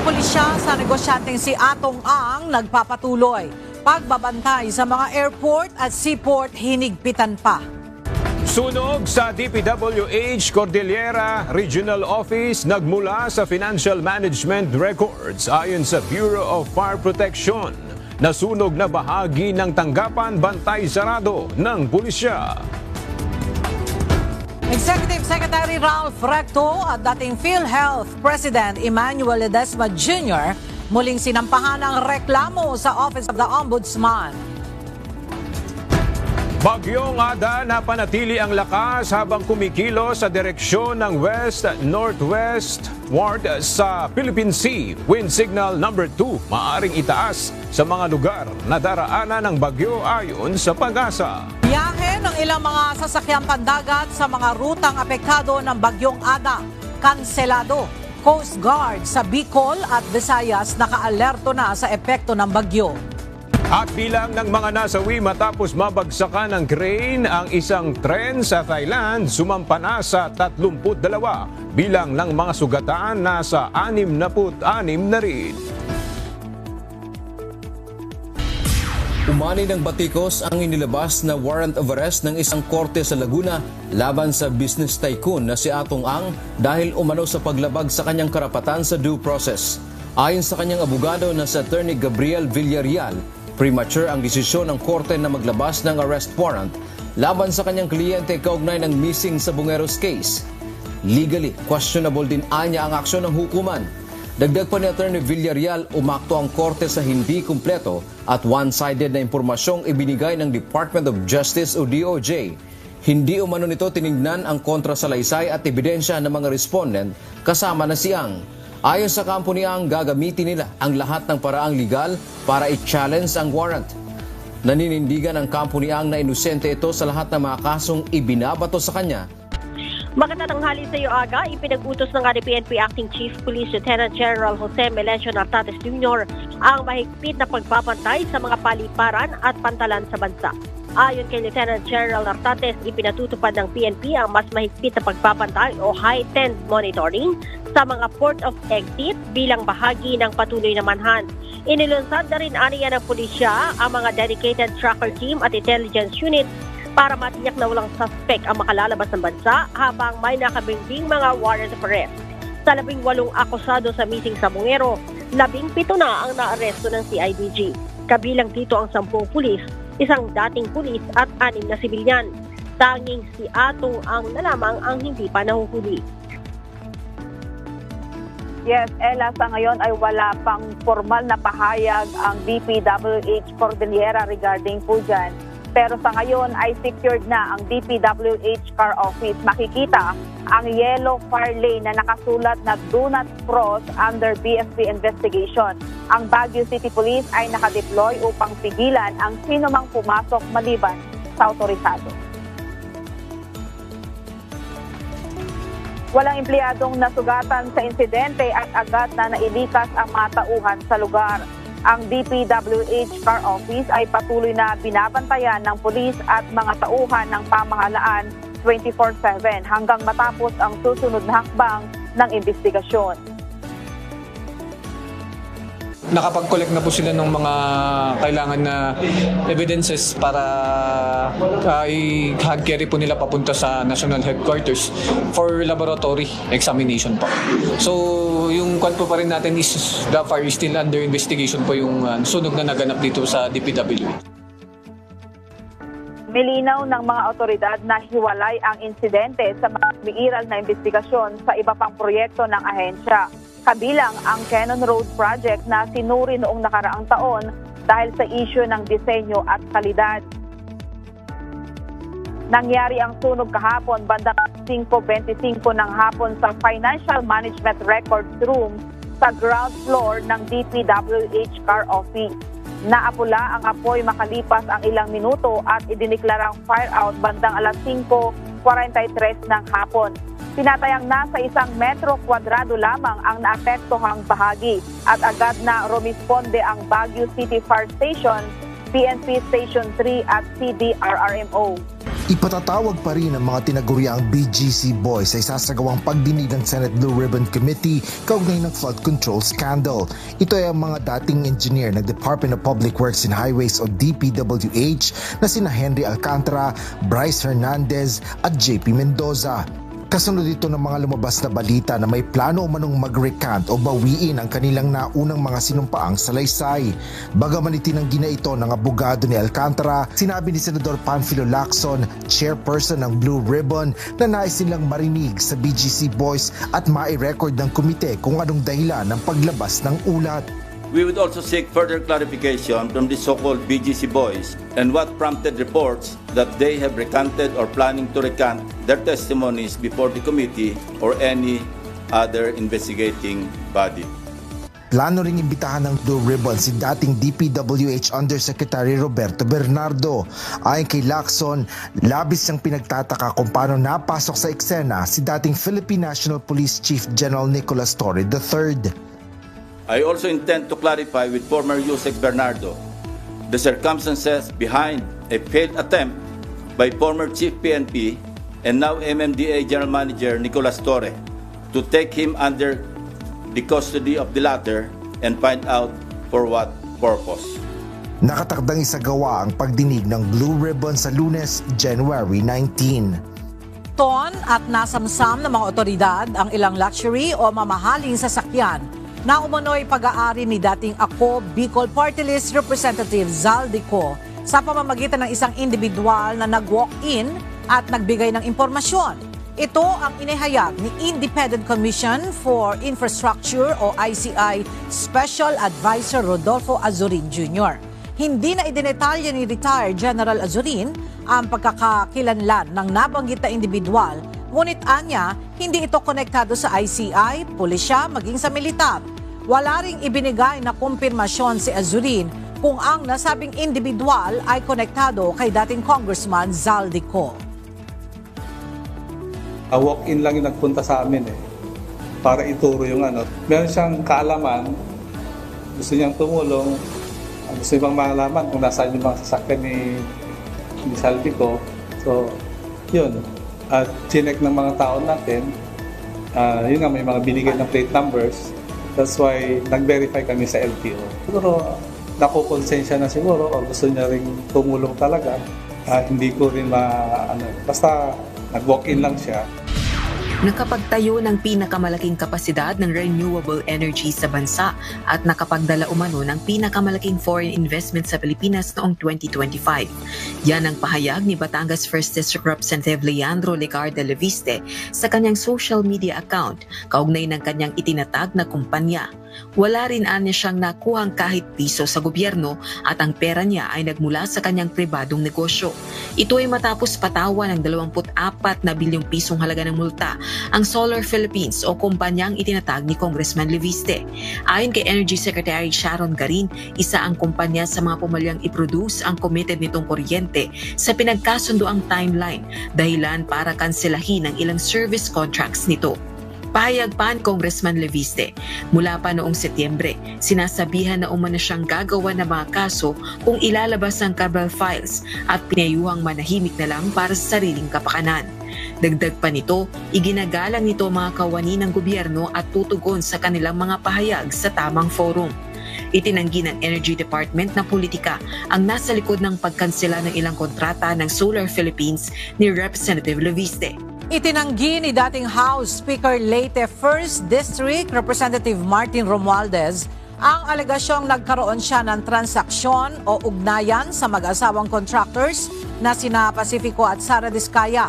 pulisya sa negosyanteng si Atong Ang nagpapatuloy. Pagbabantay sa mga airport at seaport hinigpitan pa. Sunog sa DPWH Cordillera Regional Office nagmula sa Financial Management Records ayon sa Bureau of Fire Protection. Nasunog na bahagi ng tanggapan bantay sarado ng pulisya. Executive Secretary Ralph Recto at dating PhilHealth President Emmanuel Ledesma Jr. muling sinampahan ang reklamo sa Office of the Ombudsman. Bagyong Ada napanatili ang lakas habang kumikilo sa direksyon ng west-northwestward sa Philippine Sea. Wind signal number 2 maaring itaas sa mga lugar na daraanan ng bagyo ayon sa Pag-asa. Biyahe ng ilang mga sasakyang pandagat sa mga rutang apektado ng Bagyong Ada. Kanselado. Coast Guard sa Bicol at Visayas nakaalerto na sa epekto ng bagyo. At bilang ng mga nasawi matapos mabagsakan ng crane ang isang tren sa Thailand, sumampa na sa 32. Bilang ng mga sugatan nasa 66 na rin. Umani ng batikos ang inilabas na warrant of arrest ng isang korte sa Laguna laban sa business tycoon na si Atong Ang dahil umano sa paglabag sa kanyang karapatan sa due process. Ayon sa kanyang abogado na si Attorney Gabriel Villarreal, premature ang desisyon ng korte na maglabas ng arrest warrant laban sa kanyang kliyente kaugnay ng missing sa Bungeros case. Legally, questionable din anya ang aksyon ng hukuman. Dagdag pa ni Attorney Villarreal, umakto ang korte sa hindi kumpleto at one-sided na impormasyong ibinigay ng Department of Justice o DOJ. Hindi umano nito tinignan ang kontrasalaysay at ebidensya ng mga respondent kasama na si Ang. Ayon sa kampo ni Ang, gagamitin nila ang lahat ng paraang legal para i-challenge ang warrant. Naninindigan ang kampo ni Ang na inosente ito sa lahat ng mga kasong ibinabato sa kanya. Magandang tanghali sa iyo, Aga. Ipinag-utos ng PNP Acting Chief Police Lieutenant General Jose Melencio Nartates Jr. ang mahigpit na pagbabantay sa mga paliparan at pantalan sa bansa. Ayon kay Lieutenant General Nartates, ipinatutupad ng PNP ang mas mahigpit na pagbabantay o heightened monitoring sa mga port of exit bilang bahagi ng patuloy na manhunt. Inilunsad na rin aniya ng pulisya ang mga dedicated tracker team at intelligence unit para matiyak na walang suspect ang makalalabas ng bansa habang may nakabingbing mga warrant of arrest. Sa 18 akusado sa missing sa Bungero, 17 na ang naaresto ng CIDG. Kabilang dito ang 10 pulis, isang dating pulis at 6 na sibilyan. Tanging si Atong Ang na lamang ang hindi pa nahuhuli. Yes, Ella, sa ngayon ay wala pang formal na pahayag ang DPWH Cordillera regarding po dyan. Pero sa ngayon ay secured na ang DPWH car office. Makikita ang yellow fire lane na nakasulat na do not cross under BFP investigation. Ang Baguio City Police ay nakadeploy upang pigilan ang sinumang pumasok maliban sa autorisado. Walang empleyadong nasugatan sa insidente at agad na nailikas ang mga tauhan sa lugar. Ang DPWH car office ay patuloy na binabantayan ng pulis at mga tauhan ng pamahalaan 24/7 hanggang matapos ang susunod na hakbang ng investigasyon. Nakapag-collect na po sila ng mga kailangan na evidences para i-hand carry po nila papunta sa national headquarters for laboratory examination po. So yung kwan po pa rin natin is the fire is still under investigation po yung sunog na naganap dito sa DPW. Milinaw ng mga otoridad na hiwalay ang insidente sa mga umiiral na investigasyon sa iba pang proyekto ng ahensya. Kabilang ang Cannon Road Project na sinuri noong nakaraang taon dahil sa issue ng disenyo at kalidad. Nangyari ang sunog kahapon bandang 5:25 ng hapon sa Financial Management Records Room sa ground floor ng DPWH car office. Naapula ang apoy makalipas ang ilang minuto at idineklarang fire out bandang 5:43 ng hapon. Tinatayang nasa 1 metro kwadrado lamang ang naapektuhang bahagi at agad na rumisponde ang Baguio City Fire Station, PNP Station 3 at CDRRMO. Ipatatawag pa rin ang mga tinaguriang BGC boys sa isasagawang pagdinig ng Senate Blue Ribbon Committee kaugnay ng flood control scandal. Ito ay ang mga dating engineer ng Department of Public Works and Highways o DPWH na sina Henry Alcantara, Bryce Hernandez at JP Mendoza. Kasunod ito ng mga lumabas na balita na may plano umanong mag-recant o bawiin ang kanilang naunang mga sinumpaang salaysay. Bagaman itinanggi na ito ng abogado ni Alcantara, sinabi ni Senador Panfilo Lacson, chairperson ng Blue Ribbon, na nais nilang marinig sa BGC Boys at mai-record ng komite kung anong dahilan ng paglabas ng ulat. We would also seek further clarification from the so-called BGC boys and what prompted reports that they have recanted or planning to recant their testimonies before the committee or any other investigating body. Plano ring imbitahan ng Blue Ribbon si dating DPWH Undersecretary Roberto Bernardo. Ayon kay Lacson, labis siyang pinagtataka kung paano napasok sa eksena si dating Philippine National Police Chief General Nicolas Torre III. I also intend to clarify with former Yusek Bernardo the circumstances behind a failed attempt by former Chief PNP and now MMDA General Manager Nicolas Torre to take him under the custody of the latter and find out for what purpose. Nakatakdang isagawa ang pagdinig ng Blue Ribbon sa Lunes, January 19. Ton at nasamsam ng mga otoridad ang ilang luxury o mamahaling sasakyan na umano'y pag-aari ni dating Ako Bicol Party List Representative Zaldico sa pamamagitan ng isang individual na nag-walk-in at nagbigay ng impormasyon. Ito ang inihayag ni Independent Commission for Infrastructure o ICI Special Advisor Rodolfo Azurin Jr. Hindi na idinetalya ni retired General Azurin ang pagkakakilanlan ng nabanggit na individual, ngunit anya, hindi ito konektado sa ICI, pulisya, maging sa militar. Wala ring ibinigay na kumpirmasyon si Azurin kung ang nasabing individual ay konektado kay dating Congressman Zaldico. Walk-in lang yung nagpunta sa amin para ituro yung ano. Meron siyang kaalaman, gusto niyang tumulong, gusto niyang malaman kung nasaan yung mga sasakyan ni Zaldico. So, yun. At chinek ng mga tao natin, yun nga, may mga binigay ng plate numbers. That's why nag-verify kami sa LTO. Siguro nakukonsensya na siguro o gusto niya ring tumulong talaga. Hindi ko rin basta nag-walk-in lang siya. Nakapagtayo ng pinakamalaking kapasidad ng renewable energy sa bansa at nakapagdala umano ng pinakamalaking foreign investment sa Pilipinas noong 2025. Yan ang pahayag ni Batangas 1st District Representative Leandro Legarda Leviste sa kanyang social media account kaugnay ng kanyang itinatag na kumpanya. Wala rin anya siyang nakuhang kahit piso sa gobyerno at ang pera niya ay nagmula sa kanyang pribadong negosyo. Ito ay matapos patawan ng 24 na bilyong pisong halaga ng multa ang Solar Philippines o kumpanyang itinatag ni Congressman Leviste. Ayon kay Energy Secretary Sharon Garin, isa ang kumpanya sa mga pumalyang i-produce ang committed nitong kuryente sa pinagkasundoang timeline dahilan para kanselahin ang ilang service contracts nito. Pahayag pa ni Congressman Leviste, mula pa noong Setyembre, sinasabihan na umano siyang gagawa ng mga kaso kung ilalabas ang Cabral files at pinayuhang manahimik na lang para sa sariling kapakanan. Dagdag pa nito, iginagalang nito mga kawani ng gobyerno at tutugon sa kanilang mga pahayag sa tamang forum. Itinanggi ng Energy Department na politika ang nasa likod ng pagkansela ng ilang kontrata ng Solar Philippines ni Representative Leviste. Itinanggi ni dating House Speaker Leyte 1st District Representative Martin Romualdez ang alegasyong nagkaroon siya ng transaksyon o ugnayan sa mag-asawang contractors na sina Pacifico at Sara Diskaya.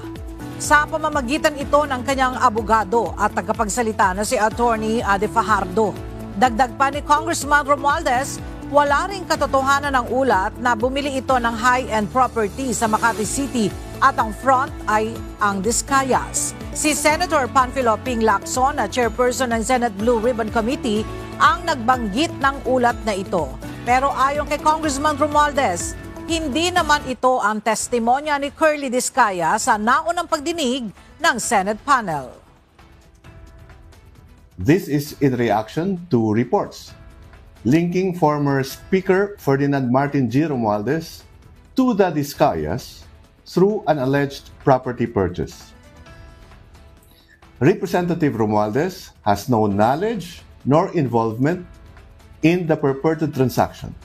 Sa pamamagitan ito ng kanyang abogado at tagapagsalita na si Attorney Ade Fajardo. Dagdag pa ni Congressman Romualdez, wala ring katotohanan ng ulat na bumili ito ng high-end property sa Makati City at ang front ay ang Diskayas. Si Senator Panfilo Ping Lacson na chairperson ng Senate Blue Ribbon Committee ang nagbanggit ng ulat na ito. Pero ayon kay Congressman Romualdez, hindi naman ito ang testimonya ni Curly Diskaya sa naunang pagdinig ng Senate panel. This is in reaction to reports linking former Speaker Ferdinand Martin G. Romualdez to the Diskayas through an alleged property purchase. Representative Romualdez has no knowledge nor involvement in the purported transaction.